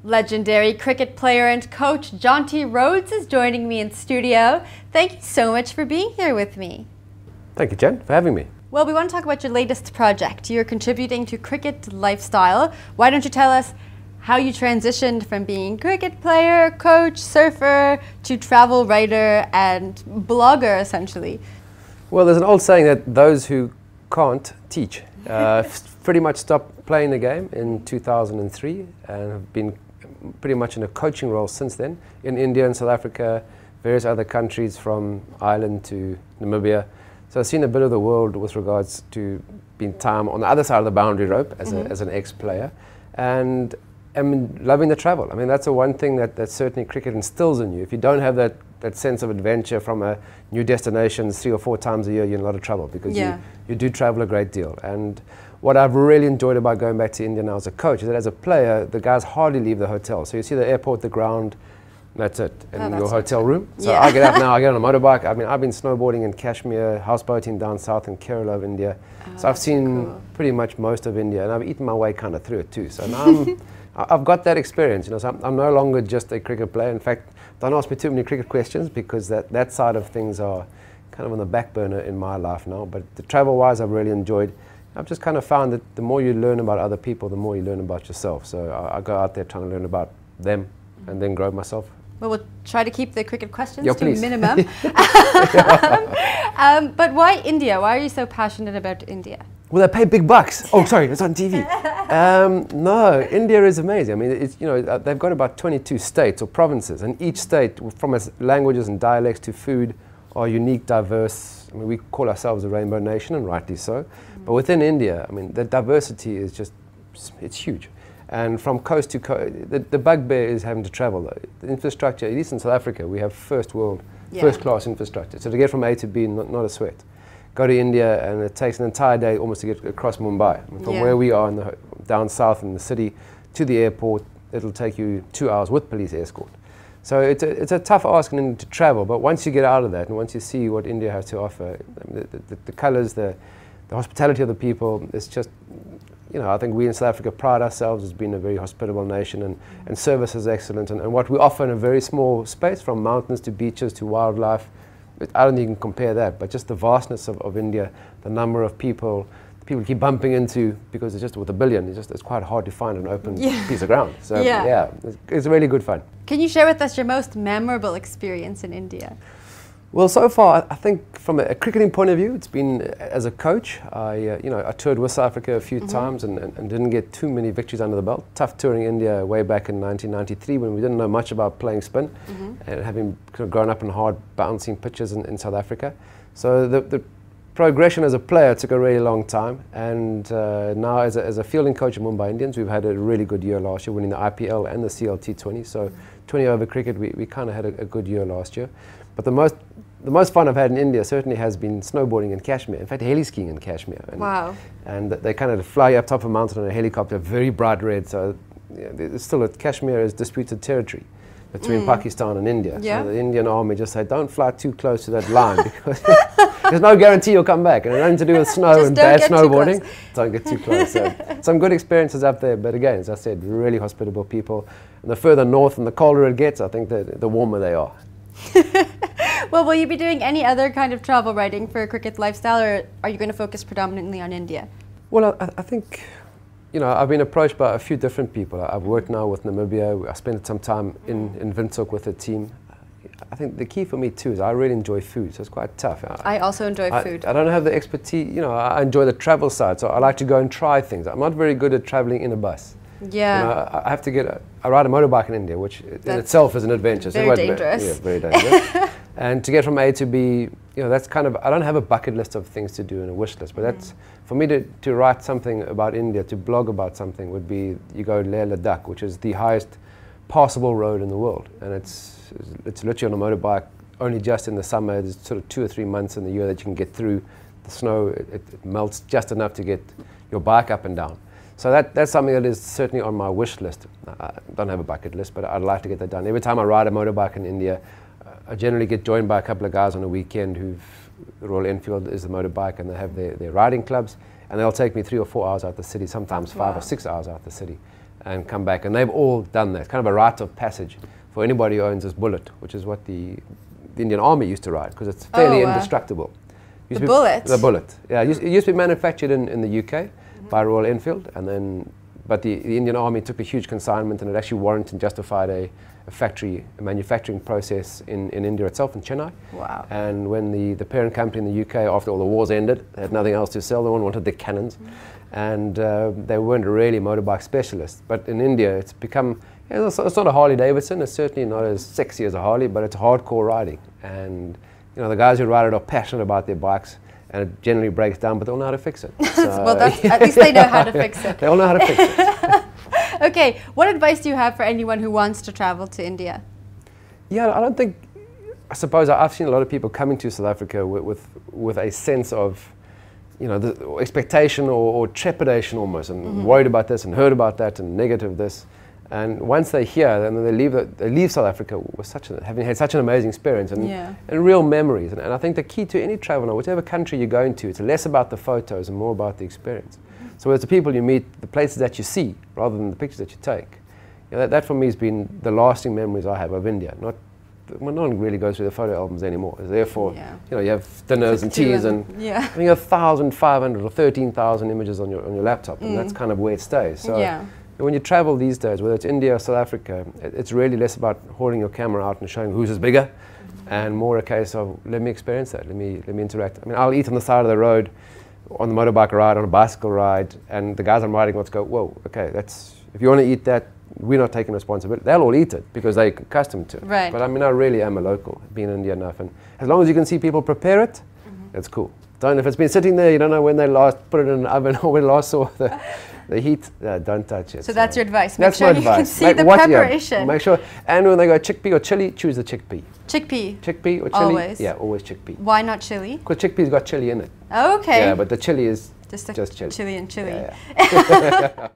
Legendary cricket player and coach Jonty Rhodes is joining me in studio. Thank you so much for being here with me. Thank you, Jen, for having me. Well, we want to talk about your latest project. You're contributing to Cricket Lifestyle. Why don't you tell us how you transitioned from being cricket player, coach, surfer, to travel writer and blogger, essentially? Well, there's an old saying that those who can't teach. Pretty much stopped playing the game in 2003 and have been pretty much in a coaching role since then in India and South Africa, various other countries from Ireland to Namibia. So I've seen a bit of the world with regards to being time on the other side of the boundary rope as, as an ex-player, and I'm loving the travel. I mean, that's the one thing that certainly cricket instills in you. If you don't have that sense of adventure from a new destination 3 or 4 times a year, you're in a lot of trouble because you do travel a great deal. And what I've really enjoyed about going back to India now as a coach is that as a player, the guys hardly leave the hotel. So you see the airport, the ground, that's it, in your hotel room. So I get up now, I get on a motorbike. I mean, I've been snowboarding in Kashmir, houseboating down south in Kerala of India. So I've seen pretty much most of India, and I've eaten my way kind of through it too. So now I've got that experience, you know, so I'm no longer just a cricket player. In fact, don't ask me too many cricket questions because that side of things are kind of on the back burner in my life now. But the travel-wise, I've really enjoyed. I've just kind of found that the more you learn about other people, the more you learn about yourself. So I go out there trying to learn about them and then grow myself. Well, we'll try to keep the cricket questions to a please. minimum. But why India? Why are you so passionate about India? Well, they pay big bucks. Oh, sorry, it's on TV. No, India is amazing. I mean, it's, you know, they've got about 22 states or provinces, and each state, from its languages and dialects to food, are unique, diverse. I mean, we call ourselves a rainbow nation, and rightly so. But within India, I mean, the diversity is just, it's huge. And from coast to coast, the bugbear is having to travel. The infrastructure, at least in South Africa, we have first-class infrastructure. So to get from A to B, not a sweat. Go to India, and it takes an entire day almost to get across Mumbai. I mean, from where we are down south in the city to the airport, it'll take you 2 hours with police escort. So it's a tough ask in India to travel, but once you get out of that, and once you see what India has to offer, I mean, the colours, the hospitality of the people, it's just, you know, I think we in South Africa pride ourselves as being a very hospitable nation, and service is excellent, and what we offer in a very small space, from mountains to beaches to wildlife, I don't think you can compare that, but just the vastness of India, the number of people keep bumping into, because it's just with 1 billion, it's quite hard to find an open piece of ground. So yeah, it's really good fun. Can you share with us your most memorable experience in India? Well, so far, I think from a cricketing point of view, it's been as a coach. I toured with South Africa a few times and didn't get too many victories under the belt. Tough touring India way back in 1993 when we didn't know much about playing spin and having kind of grown up in hard bouncing pitches in South Africa. So the progression as a player took a really long time, and now as a fielding coach at Mumbai Indians, we've had a really good year last year, winning the IPL and the CLT20. So 20 over cricket, we kind of had a good year last year. But the most fun I've had in India certainly has been snowboarding in Kashmir. In fact, heli-skiing in Kashmir. And, and they kind of fly you up top of a mountain on a helicopter, very bright red. So Kashmir is disputed territory between Pakistan and India. So the Indian army just said, don't fly too close to that line because there's no guarantee you'll come back. And nothing to do with snow and bad snowboarding. Don't get too close. So some good experiences up there. But again, as I said, really hospitable people. And the further north and the colder it gets, I think the warmer they are. Well, will you be doing any other kind of travel writing for Cricket Lifestyle, or are you going to focus predominantly on India? Well, I think, you know, I've been approached by a few different people. I've worked now with Namibia. I spent some time in Windhoek with the team. I think the key for me too is I really enjoy food, so it's quite tough. I also enjoy food. I don't have the expertise, you know, I enjoy the travel side, so I like to go and try things. I'm not very good at traveling in a bus. Yeah. You know, I have to I ride a motorbike in India, which in itself is an adventure. Very dangerous. Yeah, very dangerous. And to get from A to B, you know, that's kind of, I don't have a bucket list of things to do in a wish list, but that's, for me to write something about India, to blog about something would be, you go Leh Ladakh, which is the highest passable road in the world. And it's literally on a motorbike, only just in the summer. There's sort of 2 or 3 months in the year that you can get through. The snow, it melts just enough to get your bike up and down. So that's something that is certainly on my wish list. I don't have a bucket list, but I'd like to get that done. Every time I ride a motorbike in India, I generally get joined by a couple of guys on a weekend who've, Royal Enfield is the motorbike, and they have their riding clubs, and they'll take me 3 or 4 hours out the city, sometimes 5 or 6 hours out the city. and come back. And they've all done that. It's kind of a rite of passage for anybody who owns this bullet, which is what the Indian Army used to ride, because it's fairly indestructible. The bullet? The bullet, yeah. It used to be manufactured in the UK by Royal Enfield, and then, but the Indian Army took a huge consignment, and it actually warranted and justified a manufacturing process in India itself, in Chennai. Wow. And when the parent company in the UK, after all the wars ended, they had nothing else to sell. No one wanted their cannons. And they weren't really motorbike specialists. But in India, it's become, it's not a Harley Davidson. It's certainly not as sexy as a Harley, but it's hardcore riding. And the guys who ride it are passionate about their bikes, and it generally breaks down, but they all know how to fix it. So well, at least they know how to fix it. They all know how to fix it. Okay, what advice do you have for anyone who wants to travel to India? Yeah, I suppose I've seen a lot of people coming to South Africa with a sense of, the expectation or trepidation almost, and worried about this and heard about that and negative this. And once they're here, then they leave South Africa with having had such an amazing experience and real memories. And I think the key to any travel, now, whichever country you're going to, it's less about the photos and more about the experience. So it's the people you meet, the places that you see, rather than the pictures that you take. That for me has been the lasting memories I have of India. No one really goes through the photo albums anymore. Therefore, you have dinners and teas and I think 1,500 or 13,000 images on your laptop, and that's kind of where it stays. So when you travel these days, whether it's India or South Africa, it's really less about holding your camera out and showing whose is bigger, and more a case of let me experience that, let me interact. I mean, I'll eat on the side of the road, on the motorbike ride, on a bicycle ride, and the guys I'm riding with go, whoa, okay, if you want to eat that, we're not taking responsibility. They'll all eat it because they're accustomed to it. Right. But I mean, I really am a local, been in India enough, and as long as you can see people prepare it, it's cool. If it's been sitting there, you don't know when they last put it in an oven or when last saw the heat, don't touch it. So that's your advice. That's make sure my you advice. can see the preparation. Make sure, and when they go chickpea or chili, choose the chickpea. Chickpea? Chickpea or chili? Always? Yeah, always chickpea. Why not chili? Because chickpea's got chili in it. Okay. Yeah, but the chili is just chili. Chili and chili. Yeah.